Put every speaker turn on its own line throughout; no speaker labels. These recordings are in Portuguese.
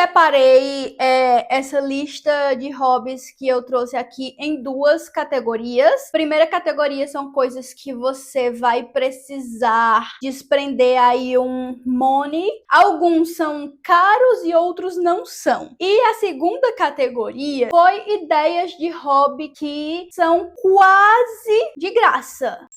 separei essa lista de hobbies que eu trouxe aqui em duas categorias. Primeira categoria são coisas que você vai precisar desprender aí um money. Alguns são caros e outros não são. E a segunda categoria foi ideias de hobby que são quase de graça.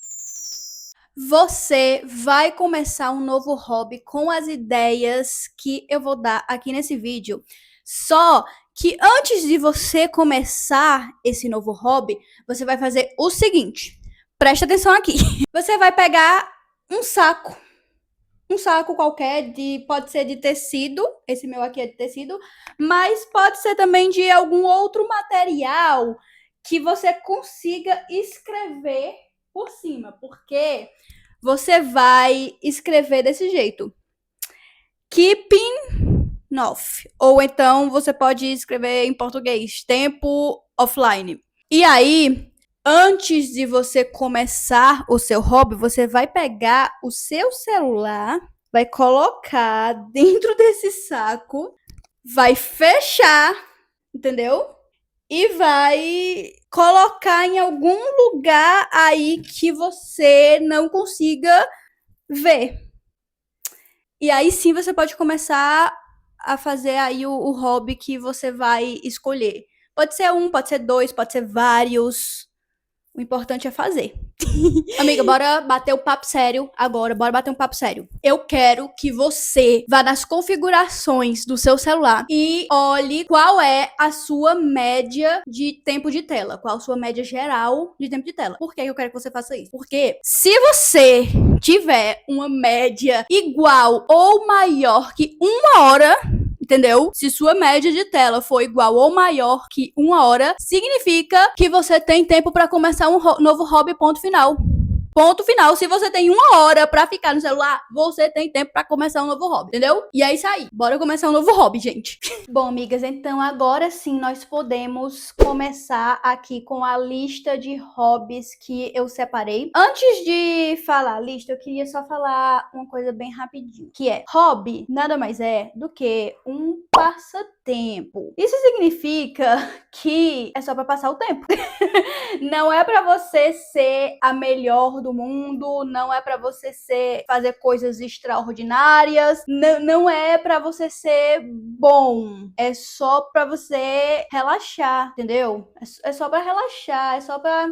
Você vai começar um novo hobby com as ideias que eu vou dar aqui nesse vídeo. Só que antes de você começar esse novo hobby, você vai fazer o seguinte. Presta atenção aqui. Você vai pegar um saco qualquer, pode ser de tecido, esse meu aqui é de tecido, mas pode ser também de algum outro material que você consiga escrever por cima, porque você vai escrever desse jeito. Keeping off. Ou então você pode escrever em português, tempo offline. E aí, antes de você começar o seu hobby, você vai pegar o seu celular, vai colocar dentro desse saco, vai fechar, entendeu? E vai colocar em algum lugar aí que você não consiga ver. E aí sim você pode começar a fazer aí o hobby que você vai escolher. Pode ser um, pode ser dois, pode ser vários. O importante é fazer. Amiga, bora bater o papo sério agora. Bora bater um papo sério. Eu quero que você vá nas configurações do seu celular e olhe qual é a sua média de tempo de tela. Qual a sua média geral de tempo de tela. Por que eu quero que você faça isso? Porque se você tiver uma média igual ou maior que 1 hora... Entendeu? Se sua média de tela for igual ou maior que 1 hora, significa que você tem tempo para começar um novo hobby, ponto final. Ponto final. Se você tem 1 hora pra ficar no celular, você tem tempo pra começar um novo hobby, entendeu? E é isso aí. Bora começar um novo hobby, gente. Bom, amigas, então agora sim nós podemos começar aqui com a lista de hobbies que eu separei. Antes de falar a lista, eu queria só falar uma coisa bem rapidinho, que é hobby nada mais é do que um passatempo. Isso significa que é só pra passar o tempo. Não é pra você ser a melhor do mundo, não é pra você fazer coisas extraordinárias, não é pra você ser bom, é só pra você relaxar, entendeu? É só pra relaxar, é só pra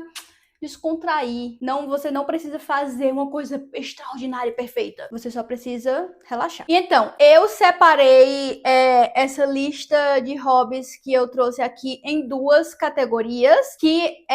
descontrair. Você não precisa fazer uma coisa extraordinária e perfeita. Você só precisa relaxar. E então, eu separei essa lista de hobbies que eu trouxe aqui em duas categorias, que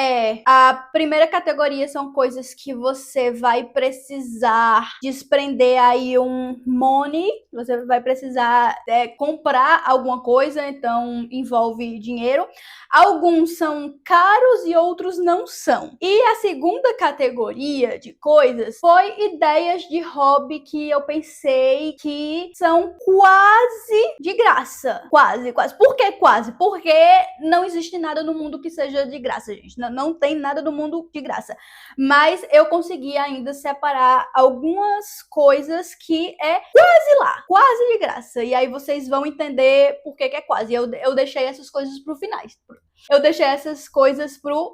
a primeira categoria são coisas que você vai precisar desprender aí um money, você vai precisar comprar alguma coisa, então envolve dinheiro. Alguns são caros e outros não são. E a segunda categoria de coisas foi ideias de hobby que eu pensei que são quase de graça. Quase. Por que quase? Porque não existe nada no mundo que seja de graça, gente. Não tem nada no mundo de graça. Mas eu consegui ainda separar algumas coisas que é quase lá, quase de graça. E aí vocês vão entender por que é quase. Eu deixei essas coisas pro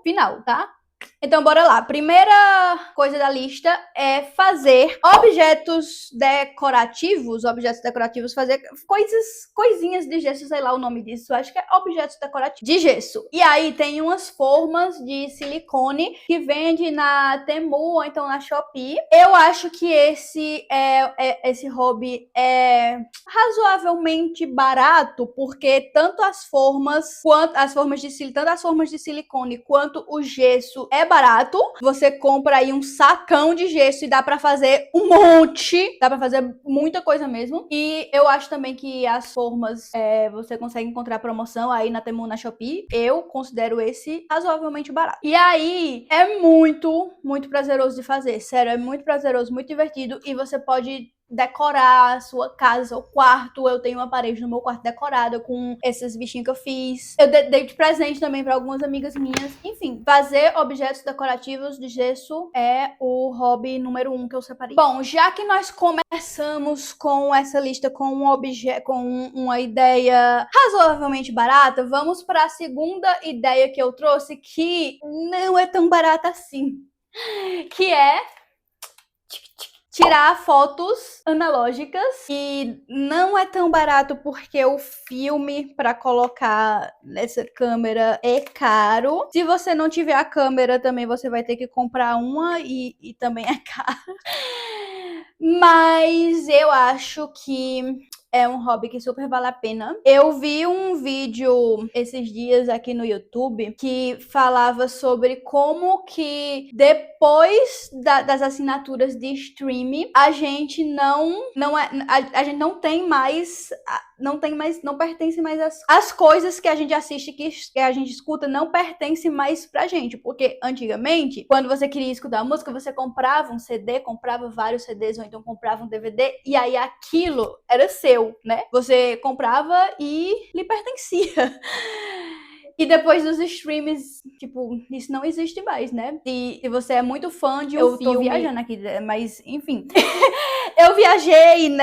final. Tá? Então, bora lá. Primeira coisa da lista é fazer objetos decorativos. Fazer coisinhas de gesso, sei lá o nome disso. Acho que é objetos decorativos de gesso. E aí tem umas formas de silicone que vende na Temu ou então na Shopee. Eu acho que esse hobby é razoavelmente barato, porque tanto as formas de silicone quanto o gesso é barato. Você compra aí um sacão de gesso e dá pra fazer um monte. Dá pra fazer muita coisa mesmo. E eu acho também que as formas você consegue encontrar promoção aí na Temu, na Shopee. Eu considero esse razoavelmente barato. E aí é muito, muito prazeroso de fazer. Sério, é muito prazeroso, muito divertido. E você pode decorar a sua casa, seu quarto. Eu tenho uma parede no meu quarto decorada com esses bichinhos que eu fiz. Eu dei de presente também para algumas amigas minhas. Enfim, fazer objetos decorativos de gesso é o hobby número 1 que eu separei. Bom, já que nós começamos com essa lista com uma ideia razoavelmente barata, vamos para a segunda ideia que eu trouxe, que não é tão barata assim, que é tirar fotos analógicas. E não é tão barato porque o filme para colocar nessa câmera é caro. Se você não tiver a câmera também, você vai ter que comprar uma e também é caro. Mas eu acho que é um hobby que super vale a pena. Eu vi um vídeo esses dias aqui no YouTube que falava sobre como que depois das assinaturas de streaming, a gente a gente não tem mais, não pertence mais as coisas que a gente assiste, que a gente escuta, não pertence mais pra gente. Porque antigamente, quando você queria escutar música, você comprava um CD, comprava vários CDs, ou então comprava um DVD, e aí aquilo era seu, né? Você comprava e lhe pertencia. E depois dos streams, tipo, isso não existe mais, né? E se você é muito fã de um filme... Eu tô viajando aqui, mas enfim. Eu viajei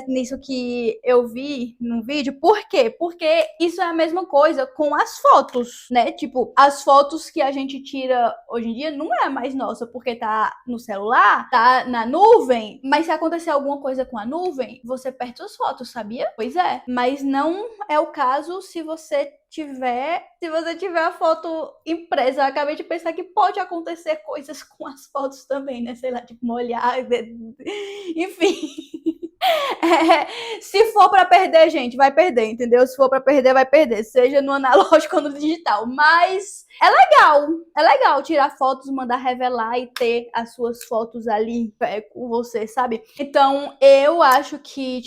nisso que eu vi no vídeo. Por quê? Porque isso é a mesma coisa com as fotos, né? Tipo, as fotos que a gente tira hoje em dia não é mais nossa, porque tá no celular, tá na nuvem. Mas se acontecer alguma coisa com a nuvem, você perde suas fotos, sabia? Pois é. Mas não é o caso se você tiver a foto impressa. Eu acabei de pensar que pode acontecer coisas com as fotos também, né? Sei lá, tipo, molhar, enfim. Se for pra perder, gente, vai perder, entendeu? Se for pra perder, vai perder, seja no analógico ou no digital. Mas é legal tirar fotos, mandar revelar e ter as suas fotos ali com você, sabe? Então, eu acho que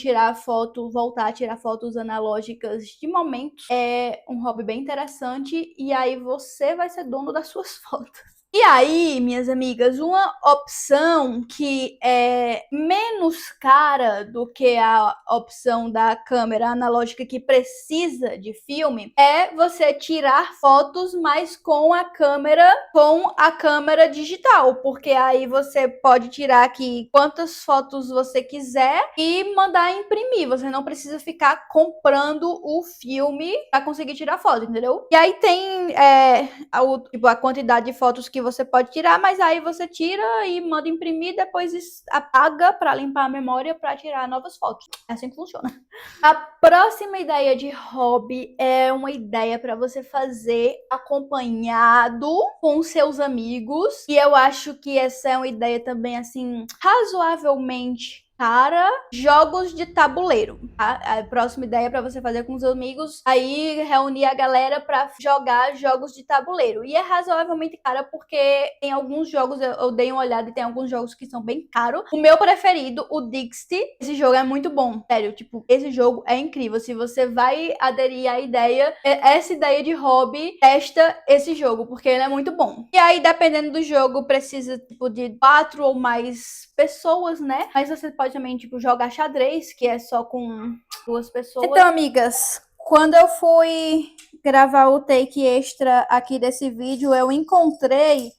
voltar a tirar fotos analógicas de momento é um hobby bem interessante, e aí você vai ser dono das suas fotos. E aí, minhas amigas, uma opção que é menos cara do que a opção da câmera analógica que precisa de filme é você tirar fotos, mas com a câmera digital, porque aí você pode tirar aqui quantas fotos você quiser e mandar imprimir. Você não precisa ficar comprando o filme para conseguir tirar foto, entendeu? E aí tem a quantidade de fotos que você pode tirar, mas aí você tira e manda imprimir, depois apaga para limpar a memória para tirar novas fotos. É assim que funciona. A próxima ideia de hobby é uma ideia para você fazer acompanhado com seus amigos, e eu acho que essa é uma ideia também assim razoavelmente cara, jogos de tabuleiro. A próxima ideia para você fazer com os amigos, aí reunir a galera para jogar jogos de tabuleiro. E é razoavelmente cara porque tem alguns jogos, eu dei uma olhada e tem alguns jogos que são bem caros. O meu preferido, o Dixit, esse jogo é muito bom. Sério, tipo, esse jogo é incrível. Se você vai aderir à ideia, essa ideia de hobby, testa esse jogo, porque ele é muito bom. E aí, dependendo do jogo, precisa, tipo, de 4 ou mais pessoas, né? Mas você pode também, tipo, jogar xadrez, que é só com 2 pessoas. Então, amigas, quando eu fui gravar o take extra aqui desse vídeo, eu encontrei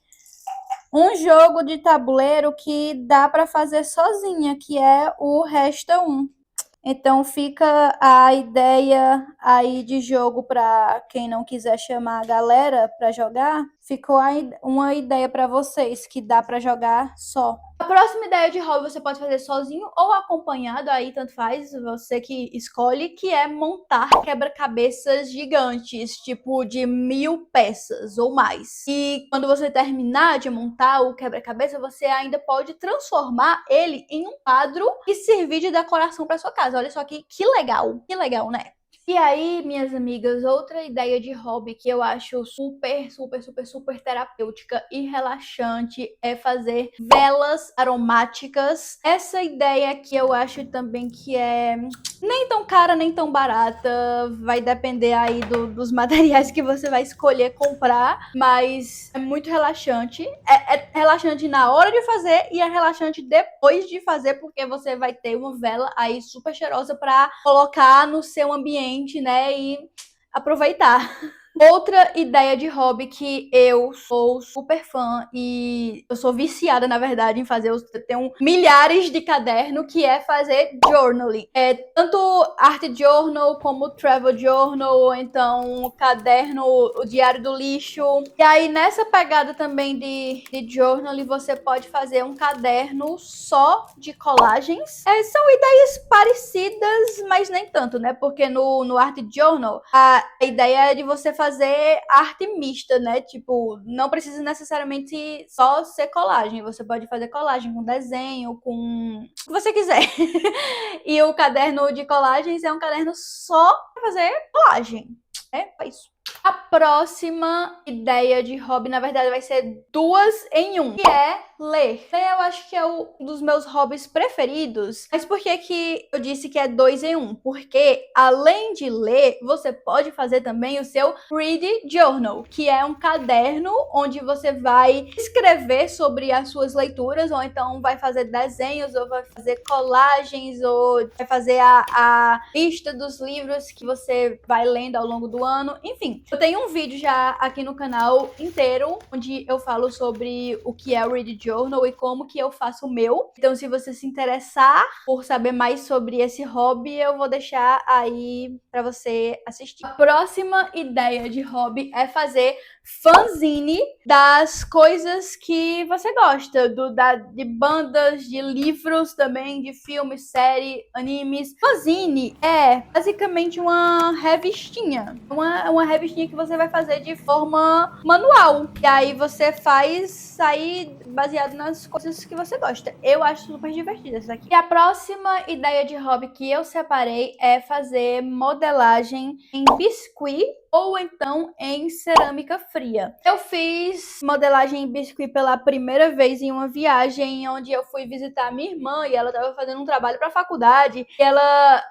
um jogo de tabuleiro que dá para fazer sozinha, que é o Resta 1. Então fica a ideia aí de jogo para quem não quiser chamar a galera para jogar. Ficou uma ideia para vocês que dá para jogar só. A próxima ideia de hobby você pode fazer sozinho ou acompanhado, aí tanto faz, você que escolhe, que é montar quebra-cabeças gigantes, tipo de 1000 peças ou mais. E quando você terminar de montar o quebra-cabeça, você ainda pode transformar ele em um quadro e servir de decoração para sua casa. Olha só que legal, né? E aí, minhas amigas, outra ideia de hobby que eu acho super terapêutica e relaxante é fazer velas aromáticas. Essa ideia que eu acho também que é Nem tão cara, nem tão barata. Vai depender aí dos materiais que você vai escolher comprar. Mas é muito relaxante. É relaxante na hora de fazer e é relaxante depois de fazer, porque você vai ter uma vela aí super cheirosa pra colocar no seu ambiente, né? E aproveitar. Outra ideia de hobby que eu sou super fã e eu sou viciada, na verdade, em fazer. Eu tenho milhares de cadernos, que é fazer journaling. É tanto art journal como travel journal, ou então caderno, o diário do lixo. E aí, nessa pegada também de journaling, você pode fazer um caderno só de colagens. São ideias parecidas, mas nem tanto, né? Porque no art journal, a ideia é de você fazer arte mista, né? Tipo, não precisa necessariamente só ser colagem. Você pode fazer colagem com desenho, com o que você quiser. E o caderno de colagens é um caderno só para fazer colagem. É isso. A próxima ideia de hobby, na verdade, vai ser 2 em 1, que é ler. Ler eu acho que é um dos meus hobbies preferidos. Mas por que eu disse que é 2 em 1? Porque além de ler, você pode fazer também o seu Read Journal, que é um caderno onde você vai escrever sobre as suas leituras, ou então vai fazer desenhos, ou vai fazer colagens, ou vai fazer a lista dos livros que você vai lendo ao longo do ano. Enfim, eu tenho um vídeo já aqui no canal inteiro, onde eu falo sobre o que é o Read Journal e como que eu faço o meu. Então, se você se interessar por saber mais sobre esse hobby, eu vou deixar aí pra você assistir. A próxima ideia de hobby é fazer fanzine das coisas que você gosta, de bandas, de livros também, de filmes, séries, animes. Fanzine é basicamente uma revistinha, uma revistinha que você vai fazer de forma manual. E aí você faz sair baseado nas coisas que você gosta. Eu acho super divertido isso aqui. E a próxima ideia de hobby que eu separei é fazer modelagem em biscuit ou então em cerâmica fria. Eu fiz modelagem em biscuit pela primeira vez em uma viagem onde eu fui visitar minha irmã e ela estava fazendo um trabalho para a faculdade e ela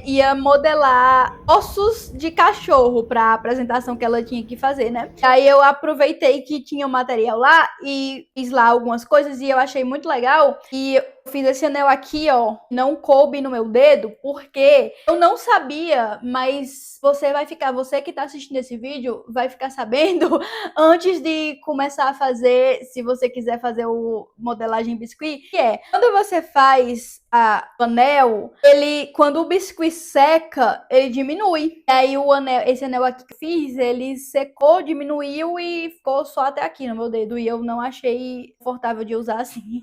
ia modelar ossos de cachorro para a apresentação que ela tinha que fazer, né? Aí eu aproveitei que tinha o material lá e fiz lá algumas coisas e eu achei muito legal. E eu fiz esse anel aqui, ó, não coube no meu dedo, porque eu não sabia, mas você que tá assistindo esse vídeo, vai ficar sabendo antes de começar a fazer, se você quiser fazer o modelagem biscuit, que é, quando você faz o anel, quando o biscuit seca, ele diminui. E aí esse anel aqui que eu fiz, ele secou, diminuiu e ficou só até aqui no meu dedo, e eu não achei confortável de usar assim.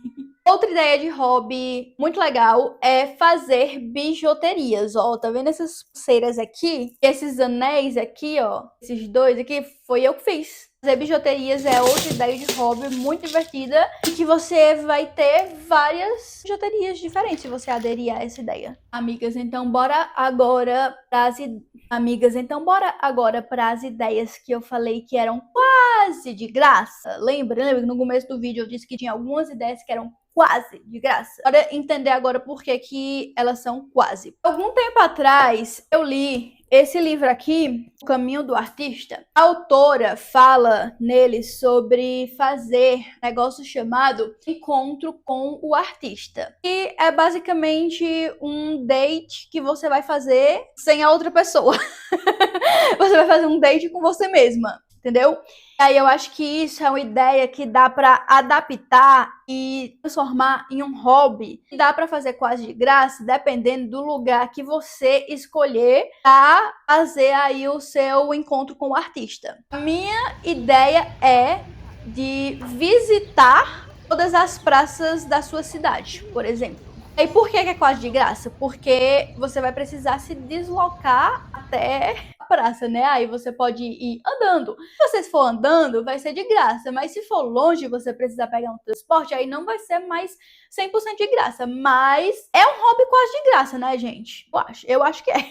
Outra ideia de hobby muito legal é fazer bijuterias, ó, tá vendo essas pulseiras aqui? Esses anéis aqui, ó, esses dois aqui, foi eu que fiz. Fazer bijuterias é outra ideia de hobby muito divertida e que você vai ter várias bijuterias diferentes se você aderir a essa ideia. Amigas, então bora agora para as ideias que eu falei que eram quase de graça. Lembra que no começo do vídeo eu disse que tinha algumas ideias que eram quase de graça? Bora entender agora por que elas são quase. Algum tempo atrás eu li esse livro aqui, O Caminho do Artista. A autora fala nele sobre fazer um negócio chamado Encontro com o Artista. E é basicamente um date que você vai fazer sem a outra pessoa. Você vai fazer um date com você mesma, entendeu? E aí eu acho que isso é uma ideia que dá para adaptar e transformar em um hobby. Dá para fazer quase de graça, dependendo do lugar que você escolher para fazer aí o seu encontro com o artista. A minha ideia é de visitar todas as praças da sua cidade, por exemplo. E por que é quase de graça? Porque você vai precisar se deslocar até a praça, né? Aí você pode ir andando. Se você for andando, vai ser de graça. Mas se for longe, você precisar pegar um transporte, aí não vai ser mais 100% de graça. Mas é um hobby quase de graça, né, gente? Eu acho que é.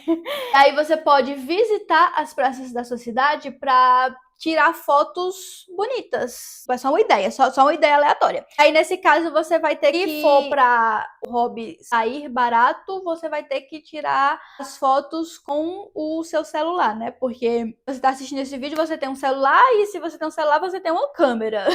Aí você pode visitar as praças da sua cidade para tirar fotos bonitas. É só uma ideia, só uma ideia aleatória. Aí, nesse caso, você vai ter que, se for pra o hobby sair barato, você vai ter que tirar as fotos com o seu celular, né? Porque você tá assistindo esse vídeo, você tem um celular, e se você tem um celular, você tem uma câmera.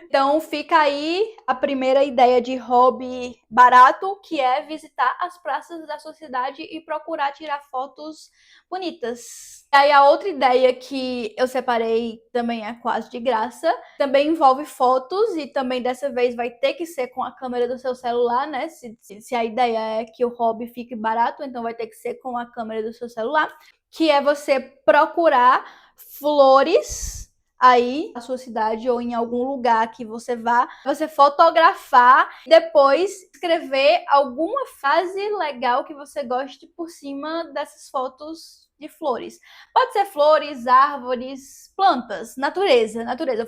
Então fica aí a primeira ideia de hobby barato, que é visitar as praças da sua cidade e procurar tirar fotos bonitas. E aí a outra ideia que eu separei também é quase de graça, também envolve fotos e também dessa vez vai ter que ser com a câmera do seu celular, né? Se a ideia é que o hobby fique barato, então vai ter que ser com a câmera do seu celular, que é você procurar flores aí na sua cidade ou em algum lugar que você vá, você fotografar, depois escrever alguma frase legal que você goste por cima dessas fotos de flores. Pode ser flores, árvores, plantas, natureza,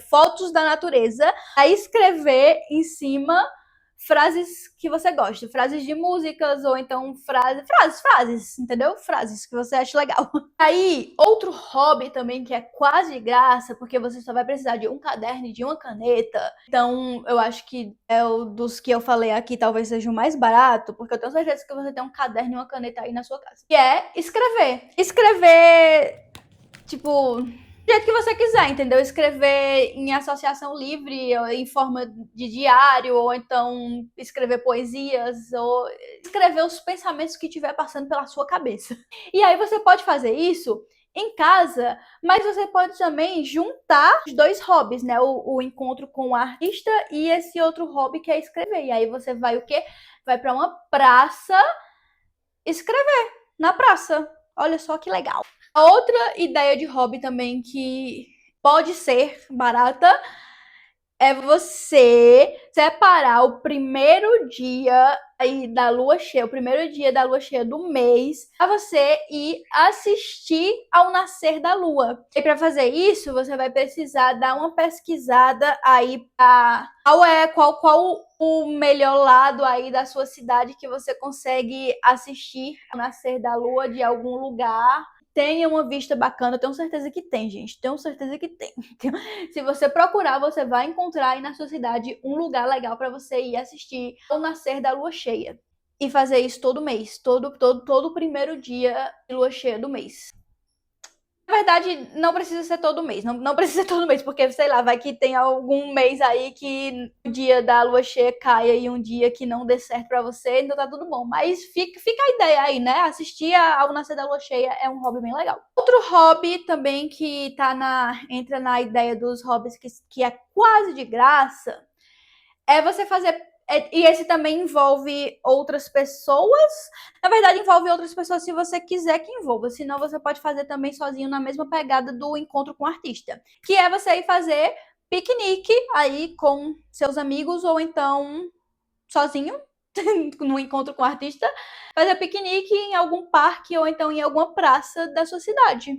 fotos da natureza, aí escrever em cima frases que você gosta, frases de músicas ou então frases, entendeu? Frases que você acha legal. Aí, outro hobby também que é quase de graça, porque você só vai precisar de um caderno e de uma caneta. Então, eu acho que é o dos que eu falei aqui, talvez seja o mais barato, porque eu tenho certeza que você tem um caderno e uma caneta aí na sua casa. Que é escrever. Escrever, tipo, do jeito que você quiser, entendeu? Escrever em associação livre, ou em forma de diário, ou então escrever poesias, ou escrever os pensamentos que estiver passando pela sua cabeça. E aí você pode fazer isso em casa, mas você pode também juntar os dois hobbies, né? O encontro com o artista e esse outro hobby que é escrever. E aí você vai o quê? Vai para uma praça escrever na praça. Olha só que legal. A outra ideia de hobby também que pode ser barata é você separar o primeiro dia aí da lua cheia, o primeiro dia da lua cheia do mês, para você ir assistir ao nascer da lua. E para fazer isso, você vai precisar dar uma pesquisada aí para qual o melhor lado aí da sua cidade que você consegue assistir ao nascer da lua de algum lugar. Tenha uma vista bacana, eu tenho certeza que tem, gente. Tenho certeza que tem. Se você procurar, você vai encontrar aí na sua cidade um lugar legal para você ir assistir o nascer da lua cheia. E fazer isso todo mês, todo primeiro dia de lua cheia do mês. Na verdade, não precisa ser todo mês. Não precisa ser todo mês, porque, sei lá, vai que tem algum mês aí que o dia da lua cheia caia e um dia que não dê certo pra você, então tá tudo bom. Mas fica a ideia aí, né? Assistir ao nascer da lua cheia é um hobby bem legal. Outro hobby também que entra na ideia dos hobbies que é quase de graça é você fazer. E esse também envolve outras pessoas. Na verdade, envolve outras pessoas se você quiser que envolva. Senão, você pode fazer também sozinho na mesma pegada do encontro com o artista. Que é você ir fazer piquenique aí com seus amigos ou então sozinho no encontro com o artista. Fazer piquenique em algum parque ou então em alguma praça da sua cidade.